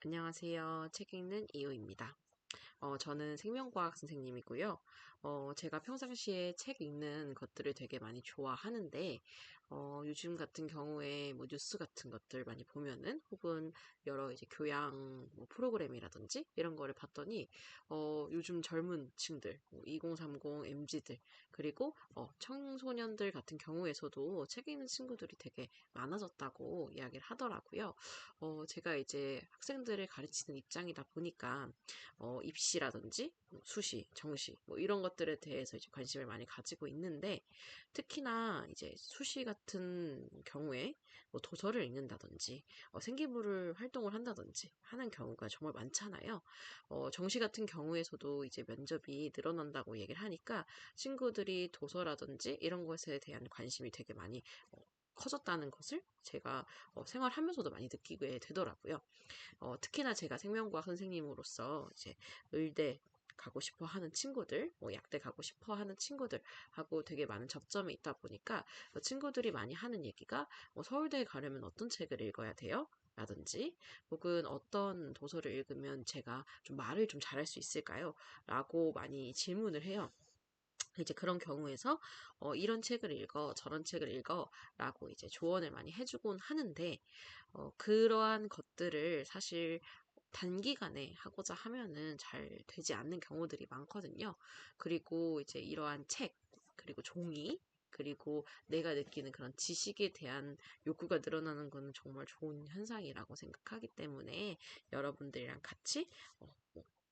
안녕하세요. 책 읽는 이유입니다. 저는 생명과학 선생님이고요. 제가 평상시에 책 읽는 것들을 되게 많이 좋아하는데, 요즘 같은 경우에 뭐 뉴스 같은 것들 많이 보면은, 혹은 여러 이제 교양 뭐 프로그램이라든지 이런 거를 봤더니, 요즘 젊은 층들, 2030, MZ들, 그리고 청소년들 같은 경우에서도 책 읽는 친구들이 되게 많아졌다고 이야기를 하더라고요. 제가 이제 학생들을 가르치는 입장이다 보니까, 입시라든지 수시, 정시 뭐 이런 것들에 대해서 이제 관심을 많이 가지고 있는데 특히나 이제 수시 같은 경우에 뭐 도서를 읽는다든지 생기부를 활동을 한다든지 하는 경우가 정말 많잖아요. 정시 같은 경우에서도 이제 면접이 늘어난다고 얘기를 하니까 친구들이 도서라든지 이런 것에 대한 관심이 되게 많이 커졌다는 것을 제가 생활하면서도 많이 느끼게 되더라고요. 특히나 제가 생명과학 선생님으로서 이제 의대 가고 싶어 하는 친구들, 뭐 약대 가고 싶어 하는 친구들하고 되게 많은 접점이 있다 보니까 친구들이 많이 하는 얘기가 뭐 서울대에 가려면 어떤 책을 읽어야 돼요? 라든지 혹은 어떤 도서를 읽으면 제가 좀 말을 좀 잘할 수 있을까요? 라고 많이 질문을 해요. 이제 그런 경우에서 이런 책을 읽어, 저런 책을 읽어 라고 이제 조언을 많이 해주곤 하는데 그러한 것들을 사실 단기간에 하고자 하면은 잘 되지 않는 경우들이 많거든요. 그리고 이제 이러한 책, 그리고 종이, 그리고 내가 느끼는 그런 지식에 대한 욕구가 늘어나는 것은 정말 좋은 현상이라고 생각하기 때문에 여러분들이랑 같이 뭐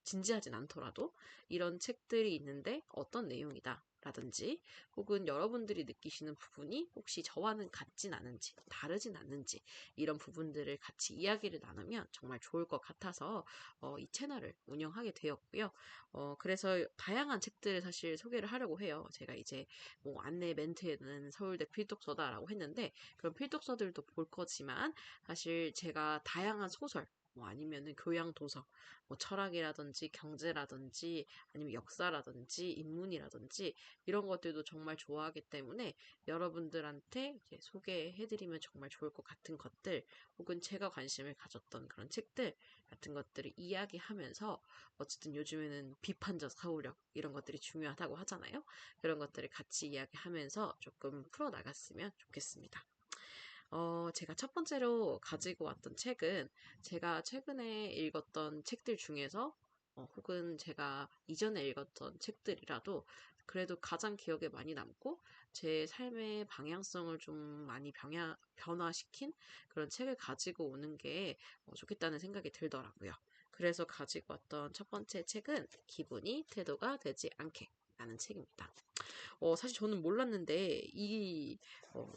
진지하진 않더라도 이런 책들이 있는데 어떤 내용이다. 라든지 혹은 여러분들이 느끼시는 부분이 혹시 저와는 같진 않은지 다르진 않는지 이런 부분들을 같이 이야기를 나누면 정말 좋을 것 같아서 이 채널을 운영하게 되었고요. 그래서 다양한 책들을 사실 소개를 하려고 해요. 제가 이제 뭐 안내 멘트에는 서울대 필독서다라고 했는데 그런 필독서들도 볼 거지만 사실 제가 다양한 소설 뭐 아니면은 교양 도서, 뭐 철학이라든지 경제라든지 아니면 역사라든지 인문이라든지 이런 것들도 정말 좋아하기 때문에 여러분들한테 이제 소개해드리면 정말 좋을 것 같은 것들 혹은 제가 관심을 가졌던 그런 책들 같은 것들을 이야기하면서 어쨌든 요즘에는 비판적 사고력 이런 것들이 중요하다고 하잖아요. 그런 것들을 같이 이야기하면서 조금 풀어나갔으면 좋겠습니다. 제가 첫 번째로 가지고 왔던 책은 제가 최근에 읽었던 책들 중에서 혹은 제가 이전에 읽었던 책들이라도 그래도 가장 기억에 많이 남고 제 삶의 방향성을 좀 많이 변화시킨 그런 책을 가지고 오는 게 좋겠다는 생각이 들더라고요. 그래서 가지고 왔던 첫 번째 책은 기분이 태도가 되지 않게 라는 책입니다. 사실 저는 몰랐는데 어,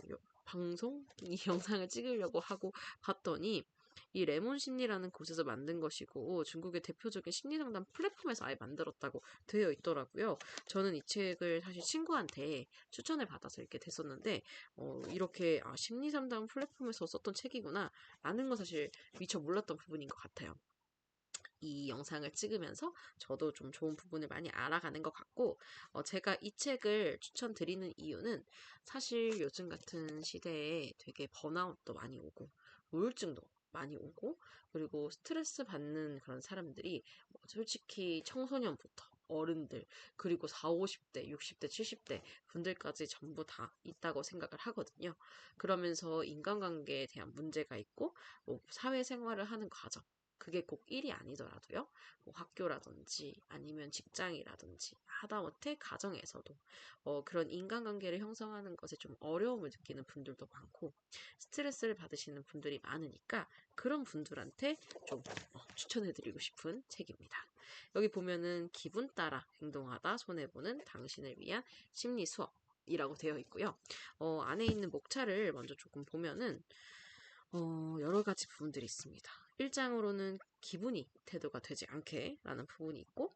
방송? 이 영상을 찍으려고 하고 봤더니 이 레몬 심리라는 곳에서 만든 것이고 중국의 대표적인 심리상담 플랫폼에서 아예 만들었다고 되어 있더라고요. 저는 이 책을 사실 친구한테 추천을 받아서 읽게 됐었는데 이렇게 심리상담 플랫폼에서 썼던 책이구나 라는 건 사실 미처 몰랐던 부분인 것 같아요. 이 영상을 찍으면서 저도 좀 좋은 부분을 많이 알아가는 것 같고, 제가 이 책을 추천드리는 이유는 사실 요즘 같은 시대에 되게 번아웃도 많이 오고, 우울증도 많이 오고, 그리고 스트레스 받는 그런 사람들이 솔직히 청소년부터 어른들, 그리고 4, 50대, 60대, 70대 분들까지 전부 다 있다고 생각을 하거든요. 그러면서 인간관계에 대한 문제가 있고, 뭐 사회생활을 하는 과정, 그게 꼭 일이 아니더라도요. 뭐 학교라든지 아니면 직장이라든지 하다못해 가정에서도 그런 인간관계를 형성하는 것에 좀 어려움을 느끼는 분들도 많고 스트레스를 받으시는 분들이 많으니까 그런 분들한테 좀 추천해드리고 싶은 책입니다. 여기 보면은 기분 따라 행동하다 손해보는 당신을 위한 심리 수업 이라고 되어 있고요. 안에 있는 목차를 먼저 조금 보면은 여러 가지 부분들이 있습니다. 1장으로는 기분이 태도가 되지 않게 라는 부분이 있고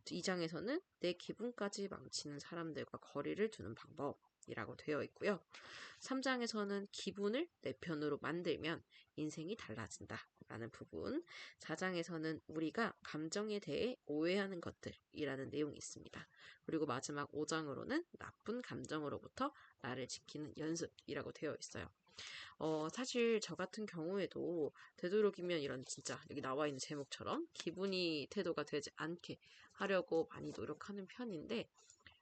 2장에서는 내 기분까지 망치는 사람들과 거리를 두는 방법 이라고 되어 있고요. 3장에서는 기분을 내 편으로 만들면 인생이 달라진다 라는 부분 4장에서는 우리가 감정에 대해 오해하는 것들이라는 내용이 있습니다. 그리고 마지막 5장으로는 나쁜 감정으로부터 나를 지키는 연습이라고 되어 있어요. 사실 저 같은 경우에도 되도록이면 이런 진짜 여기 나와 있는 제목처럼 기분이 태도가 되지 않게 하려고 많이 노력하는 편인데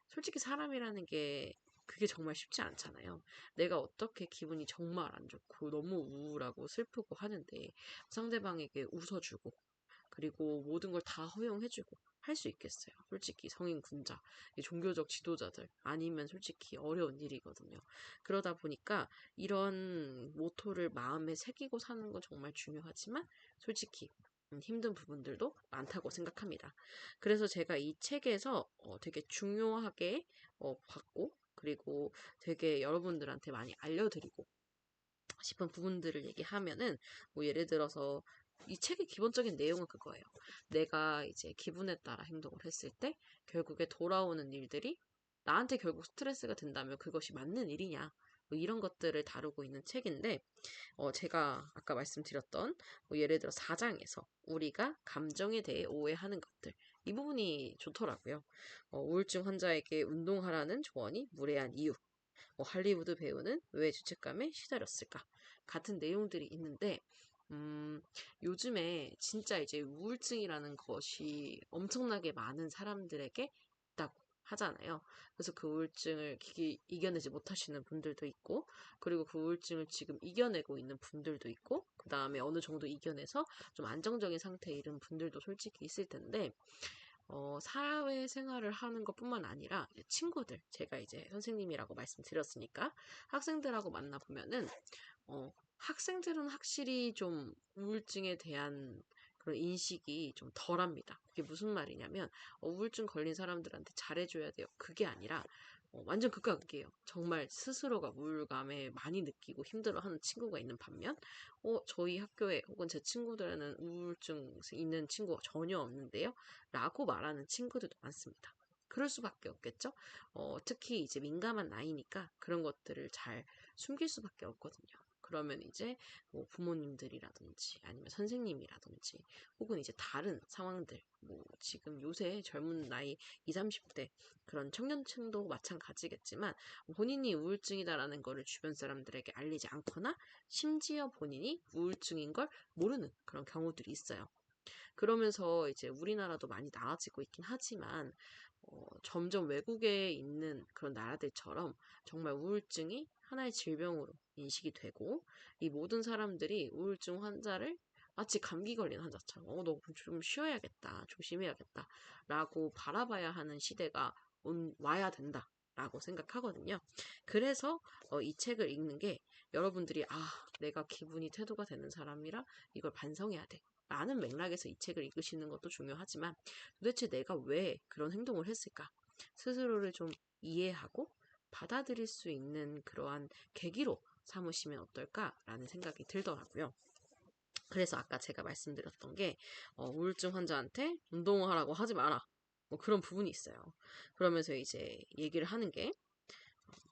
솔직히 사람이라는 게 그게 정말 쉽지 않잖아요. 내가 어떻게 기분이 정말 안 좋고 너무 우울하고 슬프고 하는데 상대방에게 웃어주고 그리고 모든 걸 다 허용해주고 할 수 있겠어요. 솔직히 성인 군자, 이 종교적 지도자들 아니면 솔직히 어려운 일이거든요. 그러다 보니까 이런 모토를 마음에 새기고 사는 건 정말 중요하지만 솔직히 힘든 부분들도 많다고 생각합니다. 그래서 제가 이 책에서 되게 중요하게 봤고 그리고 되게 여러분들한테 많이 알려드리고 싶은 부분들을 얘기하면은 뭐 예를 들어서 이 책의 기본적인 내용은 그거예요. 내가 이제 기분에 따라 행동을 했을 때 결국에 돌아오는 일들이 나한테 결국 스트레스가 된다면 그것이 맞는 일이냐. 뭐 이런 것들을 다루고 있는 책인데 제가 아까 말씀드렸던 뭐 예를 들어 4장에서 우리가 감정에 대해 오해하는 것들 이 부분이 좋더라고요. 우울증 환자에게 운동하라는 조언이 무례한 이유 뭐 할리우드 배우는 왜 죄책감에 시달렸을까? 같은 내용들이 있는데, 요즘에 진짜 이제 우울증이라는 것이 엄청나게 많은 사람들에게 있다고 하잖아요. 그래서 그 우울증을 이겨내지 못하시는 분들도 있고, 그리고 그 우울증을 지금 이겨내고 있는 분들도 있고, 그 다음에 어느 정도 이겨내서 좀 안정적인 상태에 이른 분들도 솔직히 있을 텐데, 사회생활을 하는 것뿐만 아니라 친구들, 제가 이제 선생님이라고 말씀드렸으니까 학생들하고 만나보면은 학생들은 확실히 좀 우울증에 대한 그런 인식이 좀 덜합니다. 그게 무슨 말이냐면 우울증 걸린 사람들한테 잘해줘야 돼요. 그게 아니라 완전 극과 극이에요. 정말 스스로가 우울감에 많이 느끼고 힘들어하는 친구가 있는 반면 저희 학교에 혹은 제 친구들에는 우울증 있는 친구가 전혀 없는데요. 라고 말하는 친구들도 많습니다. 그럴 수밖에 없겠죠? 특히 이제 민감한 나이니까 그런 것들을 잘 숨길 수밖에 없거든요. 그러면 이제 뭐 부모님들이라든지 아니면 선생님이라든지 혹은 이제 다른 상황들 뭐 지금 요새 젊은 나이 20, 30대 그런 청년층도 마찬가지겠지만 본인이 우울증이다라는 거를 주변 사람들에게 알리지 않거나 심지어 본인이 우울증인 걸 모르는 그런 경우들이 있어요. 그러면서 이제 우리나라도 많이 나아지고 있긴 하지만 점점 외국에 있는 그런 나라들처럼 정말 우울증이 하나의 질병으로 인식이 되고 이 모든 사람들이 우울증 환자를 마치 감기 걸린 환자처럼 너 좀 쉬어야겠다 조심해야겠다 라고 바라봐야 하는 시대가 와야 된다 라고 생각하거든요. 그래서 이 책을 읽는 게 여러분들이 내가 기분이 태도가 되는 사람이라 이걸 반성해야 돼 라는 맥락에서 이 책을 읽으시는 것도 중요하지만 도대체 내가 왜 그런 행동을 했을까? 스스로를 좀 이해하고 받아들일 수 있는 그러한 계기로 삼으시면 어떨까라는 생각이 들더라고요. 그래서 아까 제가 말씀드렸던 게 우울증 환자한테 운동을 하라고 하지 마라. 뭐 그런 부분이 있어요. 그러면서 이제 얘기를 하는 게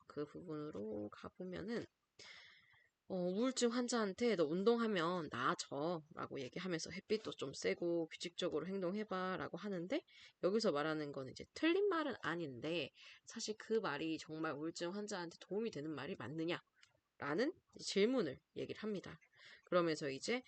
그 부분으로 가보면은 우울증 환자한테 너 운동하면 나아져 라고 얘기하면서 햇빛도 좀 쐬고 규칙적으로 행동해봐 라고 하는데 여기서 말하는 거는 이제 틀린 말은 아닌데 사실 그 말이 정말 우울증 환자한테 도움이 되는 말이 맞느냐 라는 질문을 얘기를 합니다. 그러면서 이제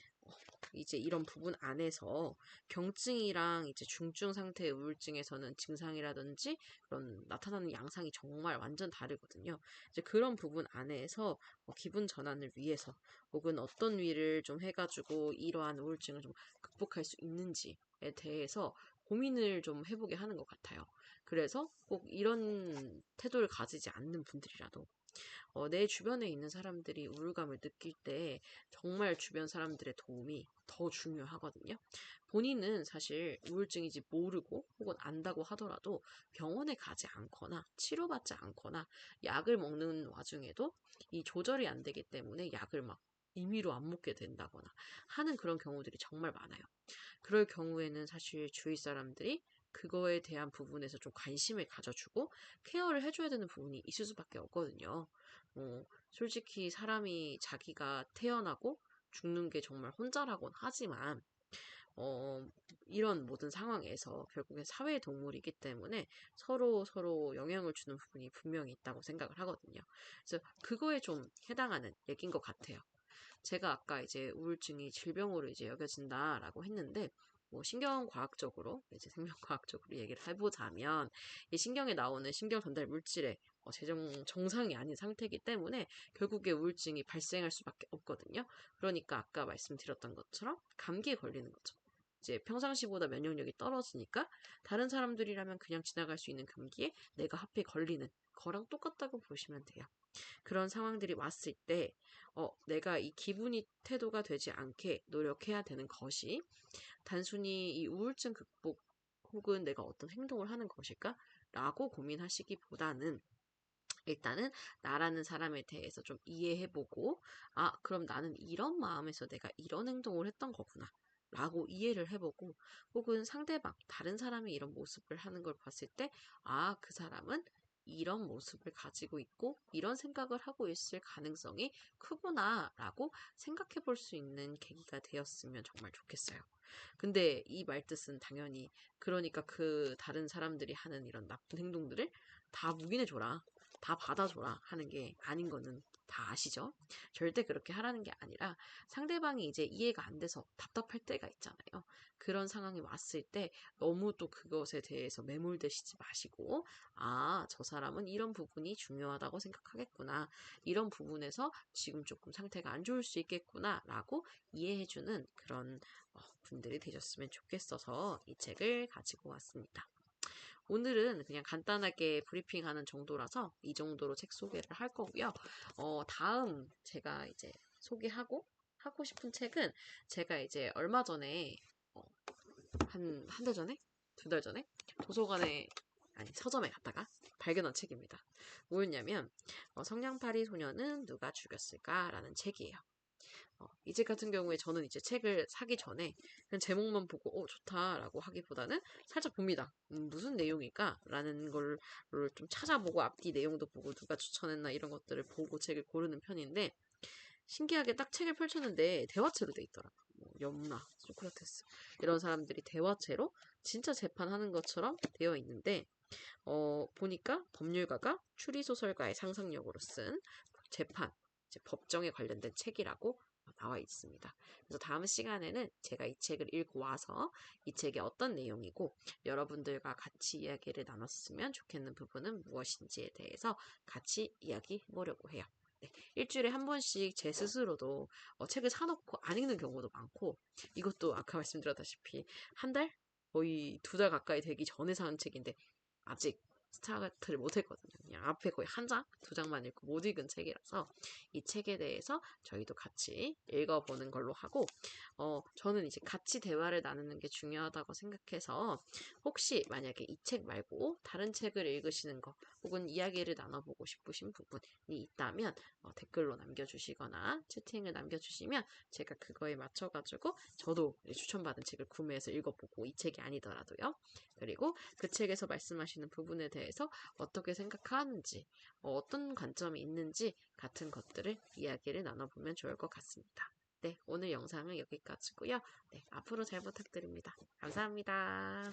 이런 부분 안에서 경증이랑 이제 중증 상태의 우울증에서는 증상이라든지 그런 나타나는 양상이 정말 완전 다르거든요. 이제 그런 부분 안에서 기분 전환을 위해서 혹은 어떤 위를 좀 해가지고 이러한 우울증을 좀 극복할 수 있는지에 대해서 고민을 좀 해보게 하는 것 같아요. 그래서 꼭 이런 태도를 가지지 않는 분들이라도 내 주변에 있는 사람들이 우울감을 느낄 때 정말 주변 사람들의 도움이 더 중요하거든요. 본인은 사실 우울증인지 모르고 혹은 안다고 하더라도 병원에 가지 않거나 치료받지 않거나 약을 먹는 와중에도 이 조절이 안 되기 때문에 약을 막 임의로 안 먹게 된다거나 하는 그런 경우들이 정말 많아요. 그럴 경우에는 사실 주위 사람들이 그거에 대한 부분에서 좀 관심을 가져주고 케어를 해줘야 되는 부분이 있을 수밖에 없거든요. 솔직히 사람이 자기가 태어나고 죽는 게 정말 혼자라곤 하지만 어, 이런 모든 상황에서 결국엔 사회 동물이기 때문에 서로 영향을 주는 부분이 분명히 있다고 생각을 하거든요. 그래서 그거에 좀 해당하는 얘기인 것 같아요. 제가 아까 이제 우울증이 질병으로 이제 여겨진다라고 했는데, 뭐 신경과학적으로 이제 생명과학적으로 얘기를 해보자면 이 신경에 나오는 신경 전달 물질의 정상이 아닌 상태이기 때문에 결국에 우울증이 발생할 수밖에 없거든요. 그러니까 아까 말씀드렸던 것처럼 감기에 걸리는 거죠. 이제 평상시보다 면역력이 떨어지니까 다른 사람들이라면 그냥 지나갈 수 있는 감기에 내가 하필 걸리는 거랑 똑같다고 보시면 돼요. 그런 상황들이 왔을 때, 내가 이 기분이 태도가 되지 않게 노력해야 되는 것이 단순히 이 우울증 극복 혹은 내가 어떤 행동을 하는 것일까? 라고 고민하시기보다는 일단은 나라는 사람에 대해서 좀 이해해보고, 아, 그럼 나는 이런 마음에서 내가 이런 행동을 했던 거구나. 라고 이해를 해보고, 혹은 상대방, 다른 사람이 이런 모습을 하는 걸 봤을 때, 아, 그 사람은 이런 모습을 가지고 있고, 이런 생각을 하고 있을 가능성이 크구나, 라고 생각해 볼 수 있는 계기가 되었으면 정말 좋겠어요. 근데 이 말뜻은 당연히, 그러니까 그 다른 사람들이 하는 이런 나쁜 행동들을 다 묵인해줘라. 다 받아줘라 하는 게 아닌 거는 다 아시죠? 절대 그렇게 하라는 게 아니라 상대방이 이제 이해가 안 돼서 답답할 때가 있잖아요. 그런 상황이 왔을 때 너무 또 그것에 대해서 매몰되시지 마시고, 아, 저 사람은 이런 부분이 중요하다고 생각하겠구나. 이런 부분에서 지금 조금 상태가 안 좋을 수 있겠구나. 라고 이해해주는 그런 분들이 되셨으면 좋겠어서 이 책을 가지고 왔습니다. 오늘은 그냥 간단하게 브리핑하는 정도라서 이 정도로 책 소개를 할 거고요. 다음 제가 이제 하고 싶은 책은 제가 이제 얼마 전에 어, 한 달 전에? 2달 전에? 도서관에 아니 서점에 갔다가 발견한 책입니다. 뭐였냐면 성냥팔이 소녀는 누가 죽였을까라는 책이에요. 이 책 같은 경우에 저는 이제 책을 사기 전에 그냥 제목만 보고 좋다라고 하기보다는 살짝 봅니다. 무슨 내용일까? 라는 걸 좀 찾아보고 앞뒤 내용도 보고 누가 추천했나 이런 것들을 보고 책을 고르는 편인데 신기하게 딱 책을 펼쳤는데 대화체로 돼 있더라. 뭐 염라, 소크라테스 이런 사람들이 대화체로 진짜 재판하는 것처럼 되어 있는데 보니까 법률가가 추리소설가의 상상력으로 쓴 재판, 이제 법정에 관련된 책이라고 나와 있습니다. 그래서 다음 시간에는 제가 이 책을 읽고 와서 이 책이 어떤 내용이고 여러분들과 같이 이야기를 나눴으면 좋겠는 부분은 무엇인지에 대해서 같이 이야기해 보려고 해요. 네, 일주일에 한 번씩 제 스스로도 책을 사놓고 안 읽는 경우도 많고 이것도 아까 말씀드렸다시피 한 달? 거의 2달 가까이 되기 전에 산 책인데 아직 스타트를 못했거든요. 그냥 앞에 거의 한 장, 2장만 읽고 못 읽은 책이라서 이 책에 대해서 저희도 같이 읽어보는 걸로 하고 저는 이제 같이 대화를 나누는 게 중요하다고 생각해서 혹시 만약에 이 책 말고 다른 책을 읽으시는 거 혹은 이야기를 나눠보고 싶으신 부분이 있다면 댓글로 남겨주시거나 채팅을 남겨주시면 제가 그거에 맞춰가지고 저도 추천받은 책을 구매해서 읽어보고 이 책이 아니더라도요. 그리고 그 책에서 말씀하시는 부분에 대해서 어떻게 생각하는지, 어떤 관점이 있는지 같은 것들을 이야기를 나눠보면 좋을 것 같습니다. 네, 오늘 영상은 여기까지고요. 네, 앞으로 잘 부탁드립니다. 감사합니다.